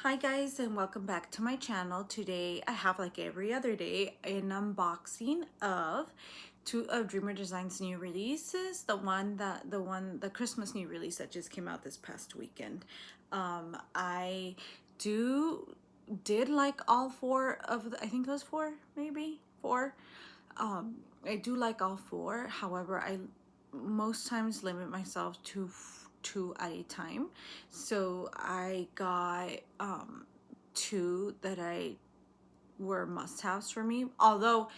Hi guys, and welcome back to my channel. Today I have, like every other day, an unboxing of two of Dreamer Design's new releases. The Christmas new release that just came out this past weekend. I did like all four of I think it was four, maybe four. I do like all four. However, I most times limit myself to two at a time. So I got two that I were must-haves for me. Although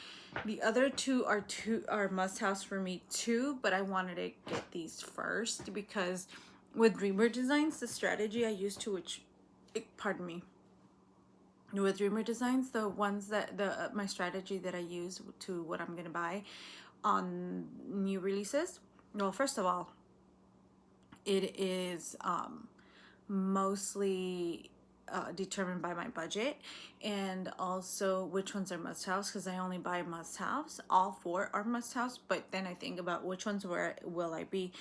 the other two are must-haves for me too, but I wanted to get these first because with Dreamer Designs, the strategy I used to pardon me. With Dreamer Designs, the ones that my strategy that I use to what I'm gonna buy on new releases. Well, first of all, it is mostly determined by my budget and also which ones are must-haves, because I only buy must-haves. All four are must-haves, but then I think about which ones will I be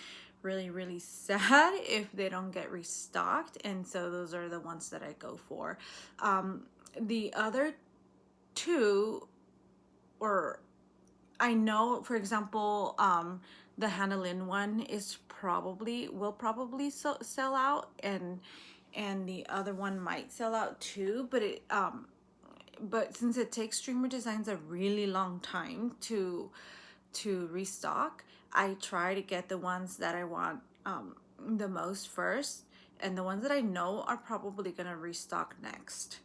really sad if they don't get restocked, and so those are the ones that I go for. The other two, or I know, for example, the Hannah Lynn one will probably sell out, and the other one might sell out too. But since it takes Dreamer Designs a really long time to restock, I try to get the ones that I want the most first, and the ones that I know are probably gonna restock next,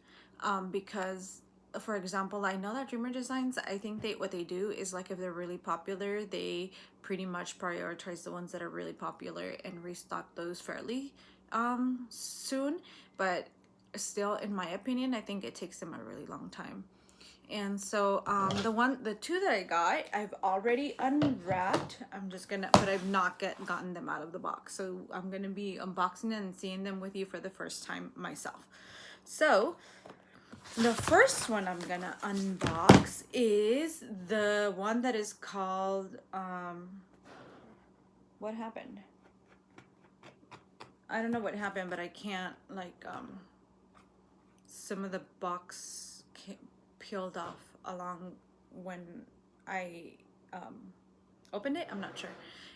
because for example, I know that Dreamer Designs, I think what they do is, like, if they're really popular, they pretty much prioritize the ones that are really popular and restock those fairly soon. But still, in my opinion, I think it takes them a really long time. And so the two that I got, I've already unwrapped. But I've not gotten them out of the box. So I'm gonna be unboxing and seeing them with you for the first time myself. So the first one I'm gonna unbox is the one that is called, what happened? I don't know what happened, but I can't, like, some of the box peeled off along when I opened it. I'm not sure.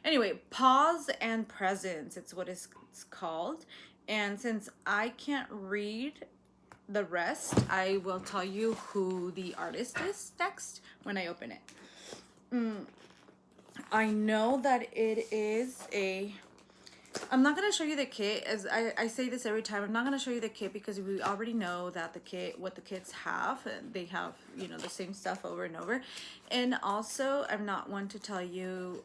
Anyway, Pause and Presence, it's what it's called. And since I can't read the rest, I will tell you who the artist is next when I open it. I know that it is I'm not going to show you the kit, as I say this every time. I'm not going to show you the kit because we already know that what the kits have. They have, the same stuff over and over. And also, I'm not one to tell you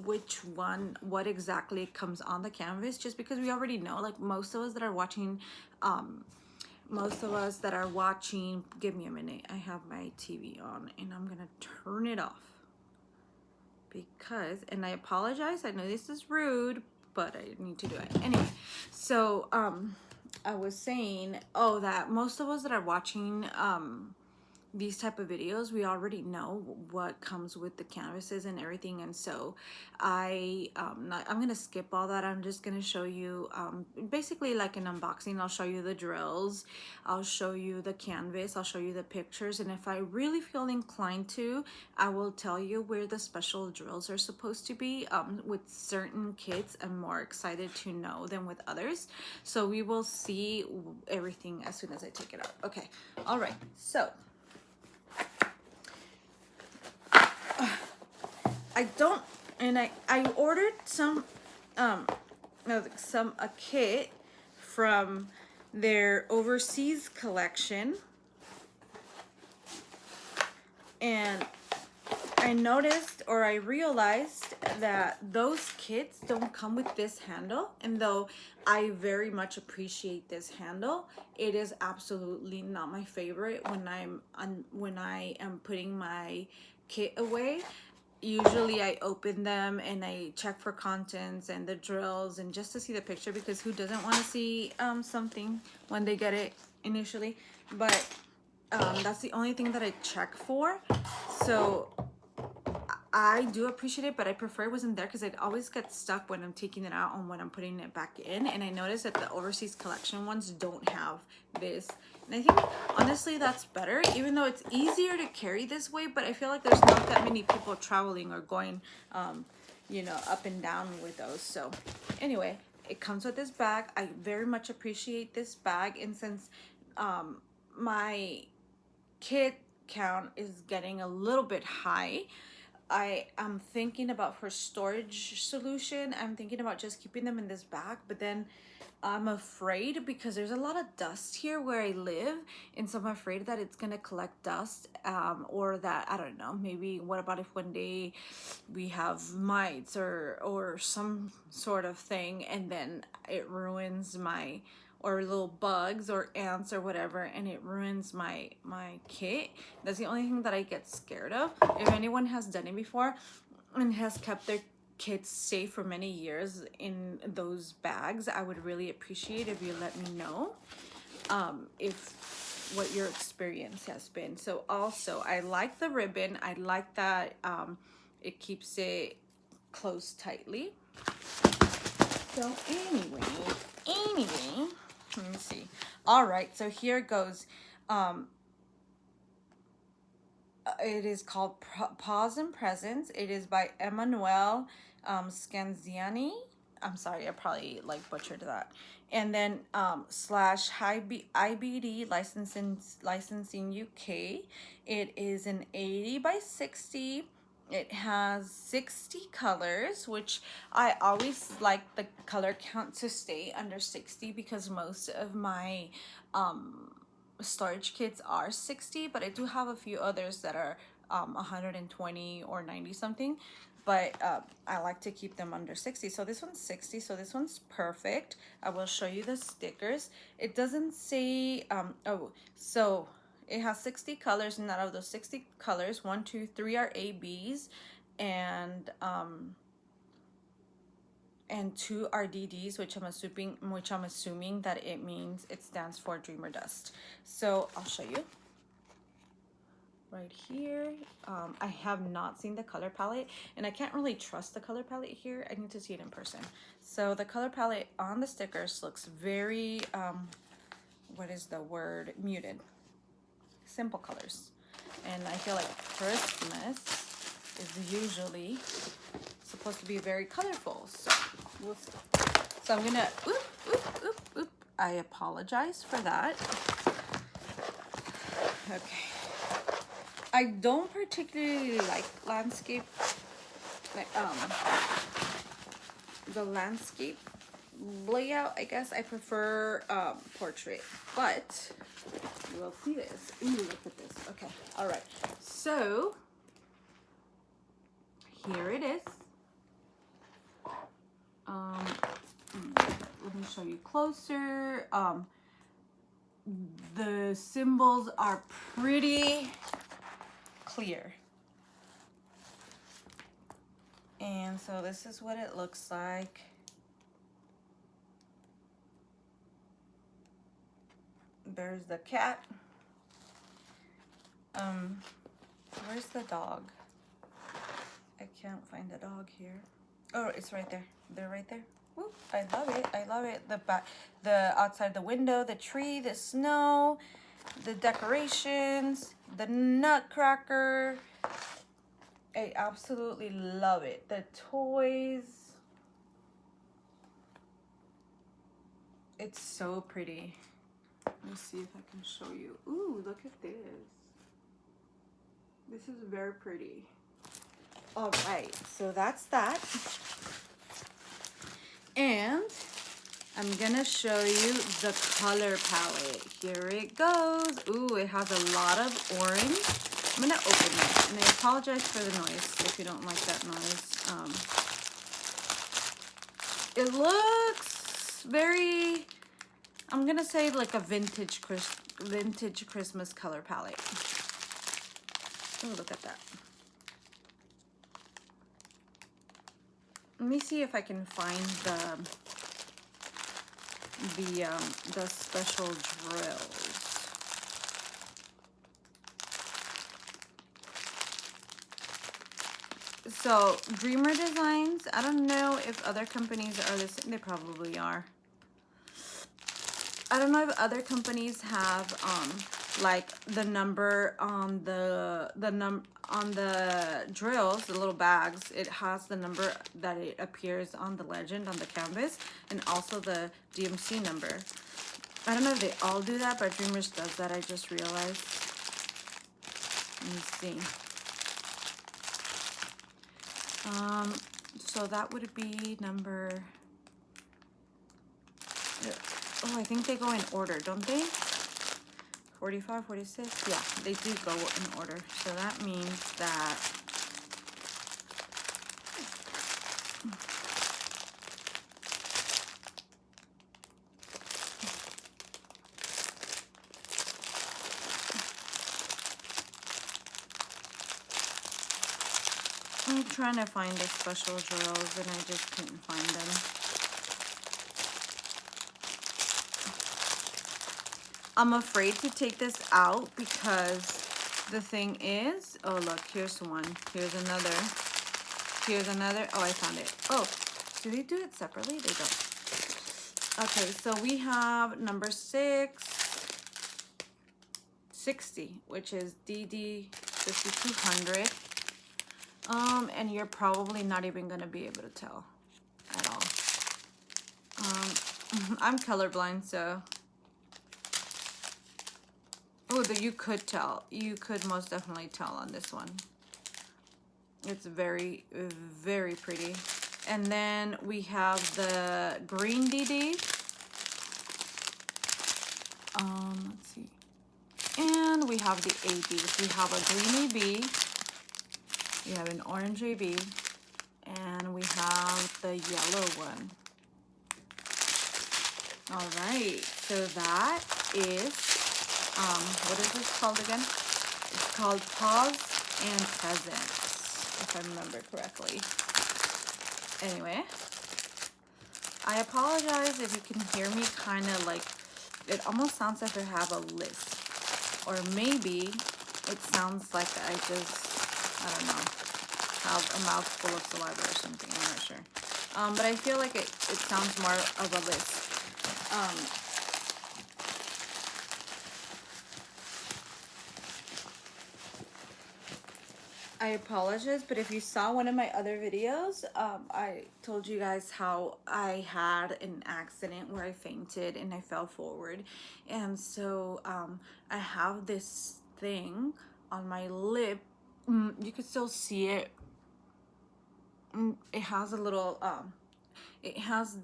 what exactly comes on the canvas, just because we already know. Like, most of us that are watching, give me a minute. I have my TV on and I'm going to turn it off. And I apologize, I know this is rude, but I need to do it anyway. So I was saying, that most of us that are watching these type of videos, we already know what comes with the canvases and everything, and so I'm gonna skip all that. I'm just gonna show you basically like an unboxing. I'll show you the drills, I'll show you the canvas, I'll show you the pictures, and if I really feel inclined to, I will tell you where the special drills are supposed to be. With certain kits, I'm more excited to know than with others, so we will see everything as soon as I take it out. Okay, all right, so I ordered a kit from their overseas collection, and I realized that those kits don't come with this handle, and though I very much appreciate this handle, it is absolutely not my favorite when I am putting my kit away. Usually I open them and I check for contents and the drills, and just to see the picture, because who doesn't want to see something when they get it initially. But that's the only thing that I check for. So I do appreciate it, but I prefer it wasn't there because it always gets stuck when I'm taking it out and when I'm putting it back in. And I noticed that the overseas collection ones don't have this. And I think honestly that's better, even though it's easier to carry this way, but I feel like there's not that many people traveling or going, you know, up and down with those. So anyway, it comes with this bag. I very much appreciate this bag. And since my kid count is getting a little bit high, I am thinking about for storage solution, I'm thinking about just keeping them in this bag, but then I'm afraid because there's a lot of dust here where I live, and so I'm afraid that it's gonna collect dust, or that, I don't know, maybe what about if one day we have mites or some sort of thing, and then it ruins my, or little bugs or ants or whatever, and it ruins my kit. That's the only thing that I get scared of. If anyone has done it before and has kept their kids safe for many years in those bags, I would really appreciate if you let me know if what your experience has been. So also, I like the ribbon. I like that it keeps it closed tightly. So anyway, let me see. All right, so here goes. It is called Pause and Presence. It is by Emanuele Scanziani. I'm sorry, I probably like butchered that. And then slash IBD licensing UK. It is an 80 by 60. It has 60 colors, which I always like the color count to stay under 60 because most of my storage kits are 60, but I do have a few others that are 120 or 90 something, but I like to keep them under 60. So this one's 60, so this one's perfect. I will show you the stickers. It doesn't say oh, so it has 60 colors, and out of those 60 colors, 1, 2, 3 are ABs, and 2 are DDs, which I'm assuming that it means it stands for Dreamer Dust. So I'll show you right here. I have not seen the color palette, and I can't really trust the color palette here. I need to see it in person. So the color palette on the stickers looks very what is the word, muted, simple colors. And I feel like Christmas is usually supposed to be very colorful, so we'll see. So I'm gonna oop. I apologize for that. Okay, I don't particularly like landscape, the landscape layout. I guess I prefer portrait, but we'll see this. Ooh, look at this. Okay, all right, so here it is. Let me show you closer. The symbols are pretty clear. And so this is what it looks like. There's the cat. Where's the dog? I can't find the dog here. Oh, it's right there. They're right there. Woo, I love it. I love it. The outside the window, the tree, the snow, the decorations, the nutcracker. I absolutely love it. The toys. It's so pretty. Let me see if I can show you. Ooh, look at this. This is very pretty. All right, so that's that. And I'm gonna show you the color palette. Here it goes. Ooh, it has a lot of orange. I'm gonna open it, and I apologize for the noise if you don't like that noise. It looks very, I'm gonna say like a vintage Christmas color palette. Oh, look at that. Let me see if I can find the special drills. So Dreamer Designs, I don't know if other companies are the same. They probably are. I don't know if other companies have like the number on the on the drills, the little bags. It has the number that it appears on the legend on the canvas, and also the DMC number. I don't know if they all do that, but Dreamers does that. I just realized. Let me see. So that would be number. Oh, I think they go in order, don't they? 45, 46. Yeah, they do go in order. So that means that I'm trying to find the special drills and I just couldn't find them. I'm afraid to take this out because the thing is, oh look, here's one, here's another, oh, I found it. Oh, do they do it separately? They don't. Okay, so we have number 660, which is DD 5200. And you're probably not even gonna be able to tell at all. I'm colorblind, so. Oh, you could tell. You could most definitely tell on this one. It's very, very pretty. And then we have the green DD. Let's see. And we have the ABs. We have a green AB. We have an orange AB. And we have the yellow one. All right. So that is... what is this called again? It's called Pause and Presents, if I remember correctly. Anyway, I apologize if you can hear me kind of like, it almost sounds like I have a lisp. Or maybe it sounds like I don't know, have a mouthful of saliva or something, I'm not sure. But I feel like it sounds more of a lisp. I apologize, but if you saw one of my other videos, I told you guys how I had an accident where I fainted and I fell forward. And so I have this thing on my lip. You can still see it. It has a little, it has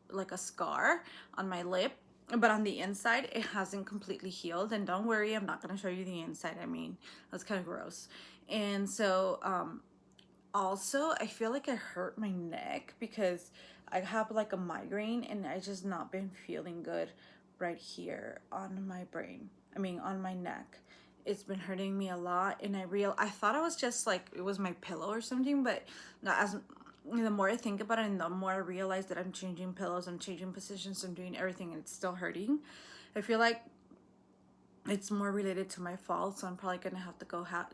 like a scar on my lip. But on the inside, it hasn't completely healed. And don't worry, I'm not going to show you the inside. I mean, that's kind of gross. And so, also, I feel like I hurt my neck because I have like a migraine and I just not been feeling good right here on my brain. I mean, on my neck. It's been hurting me a lot. And I thought it was just like, it was my pillow or something. But the more I think about it and the more I realize that I'm changing pillows, I'm changing positions, I'm doing everything and it's still hurting. I feel like it's more related to my fall, so I'm probably gonna have to go have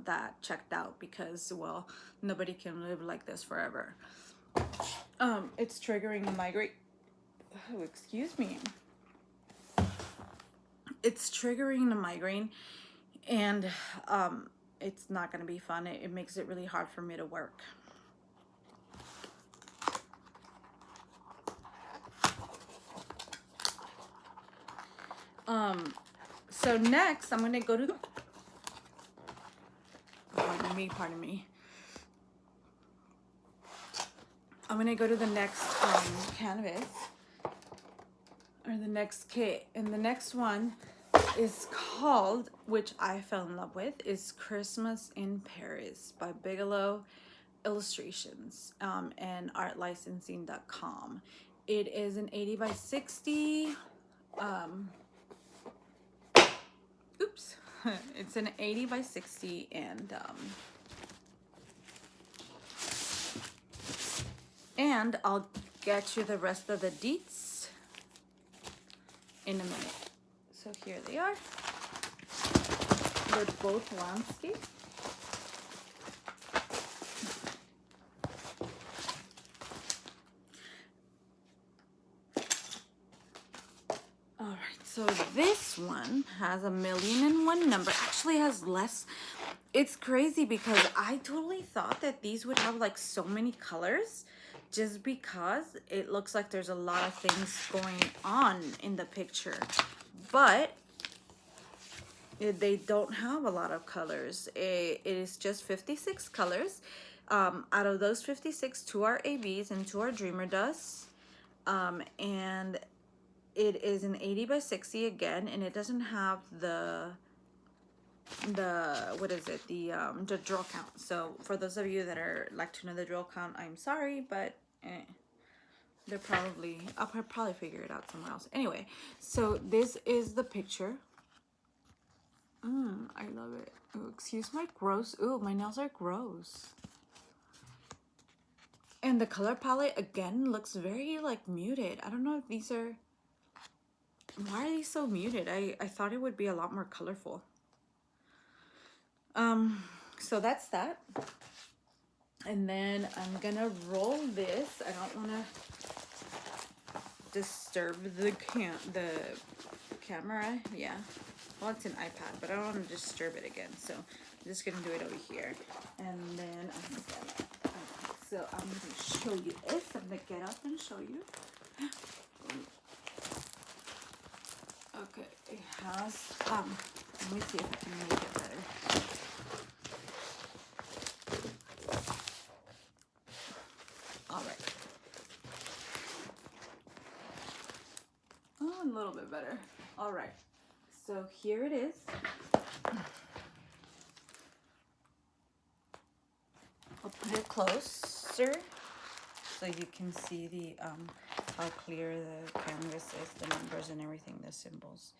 that checked out because, well, nobody can live like this forever. It's triggering a migraine. Oh, excuse me. It's triggering a migraine, and it's not gonna be fun. It makes it really hard for me to work. So next, I'm gonna go to. Pardon me. I'm gonna go to the next canvas or the next kit, and the next one is called, which I fell in love with, is Christmas in Paris by Bigelow Illustrations and artlicensing.com. It is an 80 by 60. Oops. It's an 80 by 60 and I'll get you the rest of the deets in a minute. So here they are. They're both landscape. this one has 1,000,001 number. Actually has less. It's crazy because I totally thought that these would have like so many colors, just because it looks like there's a lot of things going on in the picture. But they don't have a lot of colors. It is just 56 colors. Out of those 56, 2 are ABs and 2 are Dreamer Dust. And it is an 80 by 60 again, and it doesn't have the what is it, the drill count. So for those of you that are like to know the drill count, I'm sorry, but they're probably, I'll probably figure it out somewhere else. Anyway, so this is the picture. I love it. Ooh, excuse my gross. Ooh, my nails are gross. And the color palette again looks very like muted. I don't know if these are, why are these so muted? I thought it would be a lot more colorful. So that's that. And then I'm gonna roll this. I don't wanna disturb the camera. Yeah. Well, it's an iPad, but I don't want to disturb it again. So I'm just gonna do it over here. And then I'm gonna show you this. I'm gonna get up and show you. Okay, it has let me see if I can make it better. All right. Oh, a little bit better. All right. So here it is. I'll put it closer so you can see the how clear the canvas is, the numbers and everything, the symbols.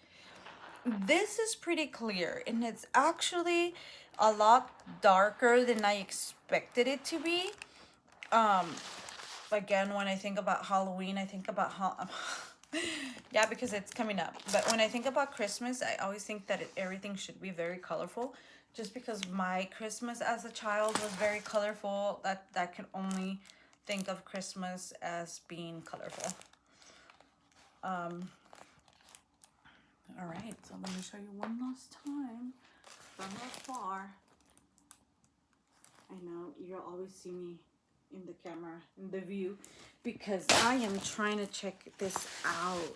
This is pretty clear, and it's actually a lot darker than I expected it to be. Again, when I think about Halloween, I think about yeah, because it's coming up. But when I think about Christmas, I always think that everything should be very colorful. Just because my Christmas as a child was very colorful, that can only think of Christmas as being colorful. All right, so let me show you one last time from afar. I know you'll always see me in the camera, in the view, because I am trying to check this out.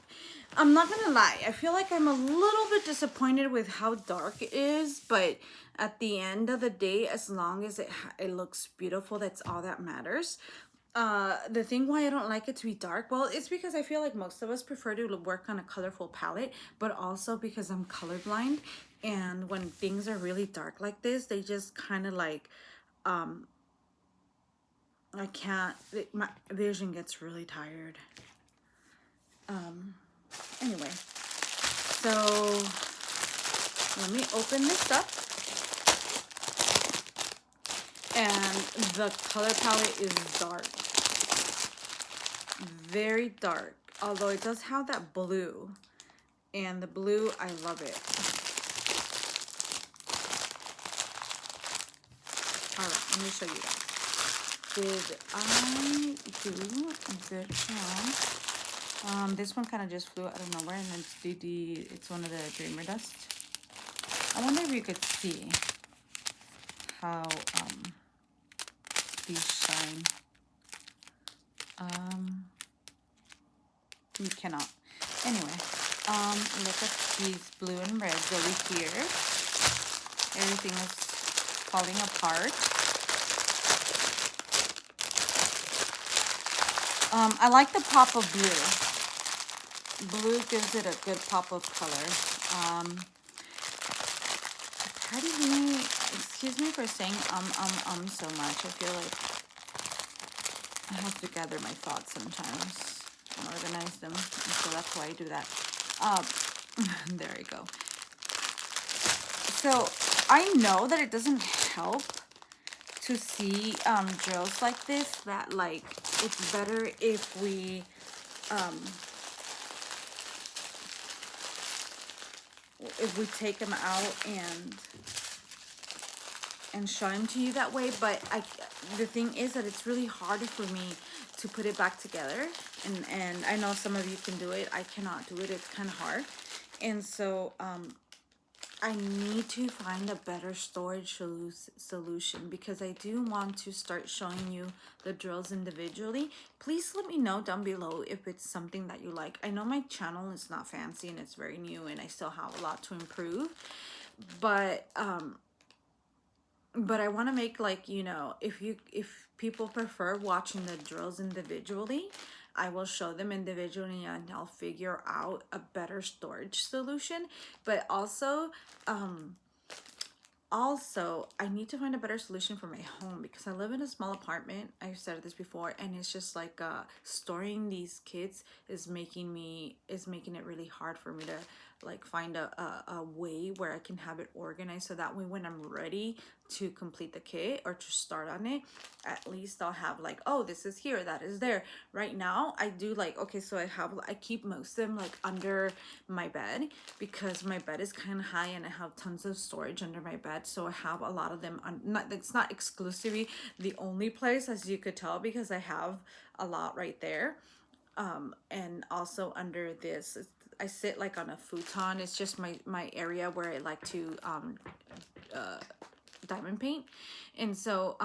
I'm not gonna lie, I feel like I'm a little bit disappointed with how dark it is, but at the end of the day, as long as it looks beautiful, that's all that matters. The thing why I don't like it to be dark, well, it's because I feel like most of us prefer to work on a colorful palette, but also because I'm colorblind, and when things are really dark like this, they just kind of like I can't, my vision gets really tired. Anyway, so let me open this up. And the color palette is dark. Very dark. Although it does have that blue. And the blue, I love it. Alright, let me show you guys. Did I do a good job? This one kind of just flew out of nowhere, and it's one of the Dreamer Dust. I wonder if you could see how these shine. You cannot. Anyway, look at these blue and reds over here. Everything is falling apart. I like the pop of blue. Blue gives it a good pop of color. Pardon me, excuse me for saying so much. I feel like I have to gather my thoughts sometimes and organize them, and so that's why I do that. There we go. So I know that it doesn't help to see drills like this, that like it's better if we take them out and show them to you that way. But the thing is that it's really hard for me to put it back together, and I know some of you can do it. I cannot do it. It's kind of hard. And so I need to find a better storage solution, because I do want to start showing you the drills individually. Please let me know down below if it's something that you like. I know my channel is not fancy and it's very new and I still have a lot to improve, but I want to make, like, you know, if people prefer watching the drills individually, I will show them individually and I'll figure out a better storage solution. But also I need to find a better solution for my home, because I live in a small apartment. I've said this before, and it's just like storing these kids is making it really hard for me to like find a way where I can have it organized, so that way when I'm ready to complete the kit or to start on it, at least I'll have like, oh, this is here, that is there. Right now I do like, okay, so I keep most of them like under my bed, because my bed is kind of high and I have tons of storage under my bed. So I have a lot of them it's not exclusively the only place, as you could tell, because I have a lot right there. And also under this, I sit like on a futon. It's just my area where I like to diamond paint. And so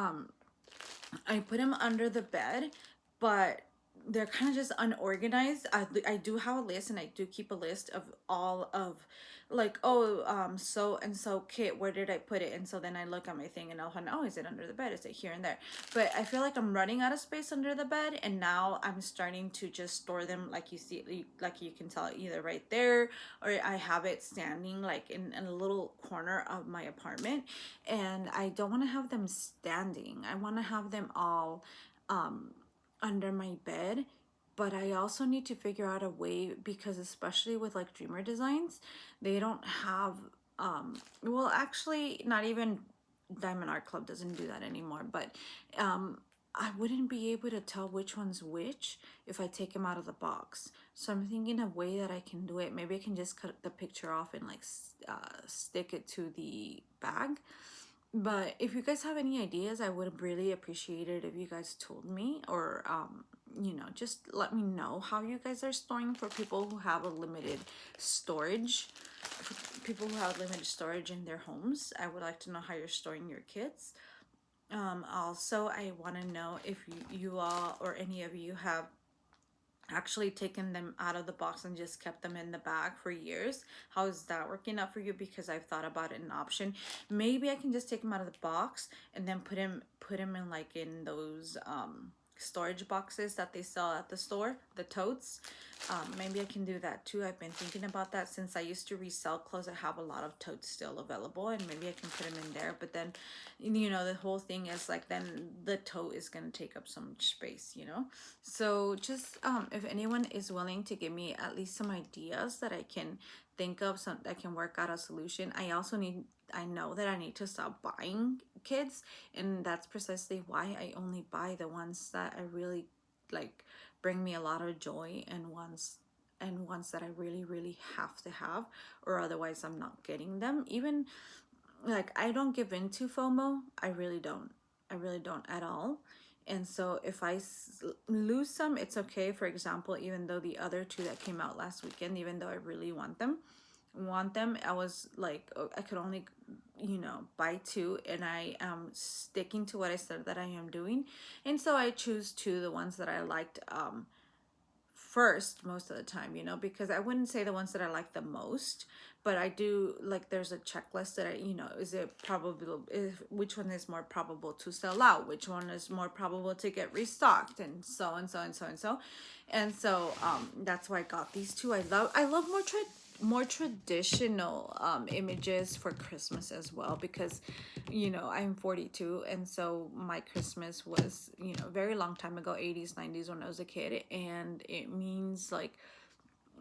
I put them under the bed, but they're kind of just unorganized. I do have a list, and I do keep a list of all of, like, oh, so and so kit, where did I put it? And so then I look at my thing and I'll find, oh, is it under the bed, is it here and there? But I feel like I'm running out of space under the bed, and now I'm starting to just store them, like you see, like you can tell, either right there, or I have it standing like in a little corner of my apartment. And I don't want to have them standing. I want to have them all under my bed. But I also need to figure out a way, because especially with like Dreamer Designs, they don't have well, actually, not even Diamond Art Club doesn't do that anymore, but I wouldn't be able to tell which one's which if I take them out of the box. So I'm thinking a way that I can do it. Maybe I can just cut the picture off and like stick it to the bag. But if you guys have any ideas, I would really appreciate it if you guys told me, or you know, just let me know how you guys are storing for people who have a limited storage. People who have limited storage in their homes, I would like to know how you're storing your kits. Also, I want to know if you all or any of you have actually taken them out of the box and just kept them in the bag for years. How is that working out for you? Because I've thought about it, an option. Maybe I can just take them out of the box and then put them in like in those storage boxes that they sell at the store, the totes. Maybe I can do that too. I've been thinking about that since I used to resell clothes. I have a lot of totes still available, and maybe I can put them in there. But then, you know, the whole thing is like, then the tote is gonna take up so much space, you know. So just if anyone is willing to give me at least some ideas that I can think of, some that can work out a solution. I know that I need to stop buying kids, and that's precisely why I only buy the ones that I really like, bring me a lot of joy, and ones that I really have to have, or otherwise I'm not getting them. Even like, I don't give in to FOMO. I really don't. I really don't at all. And so if I lose some, it's okay. For example, even though the other two that came out last weekend, even though I really want them, I was like, oh, I could only, you know, buy two, and I am sticking to what I said that I am doing. And so I choose two, the ones that I liked first most of the time, you know, because I wouldn't say the ones that I like the most, but I do like, there's a checklist that I, you know, is it probable, which one is more probable to sell out, which one is more probable to get restocked, and so and so and so and so. And so that's why I got these two. I love more traditional images for Christmas as well, because, you know, I'm 42, and so my Christmas was, you know, very long time ago, 80s 90s, when I was a kid. And it means like,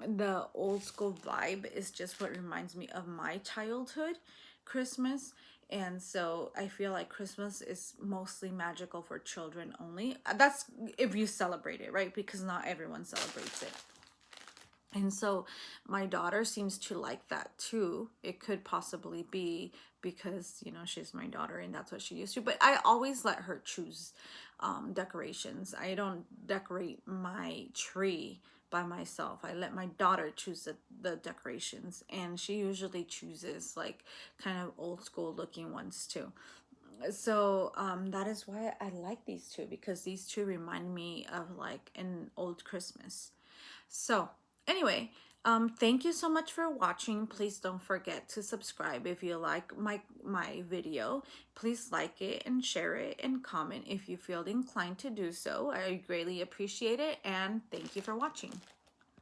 the old school vibe is just what reminds me of my childhood Christmas. And so I feel like Christmas is mostly magical for children only. That's if you celebrate it, right? Because not everyone celebrates it. And so my daughter seems to like that too. It could possibly be because, you know, she's my daughter and that's what she used to. But I always let her choose decorations. I don't decorate my tree by myself. I let my daughter choose the decorations, and she usually chooses like kind of old school looking ones too. So that is why I like these two, because these two remind me of like an old Christmas. So anyway, thank you so much for watching. Please don't forget to subscribe if you like my video. Please like it and share it and comment if you feel inclined to do so. I greatly appreciate it, and thank you for watching.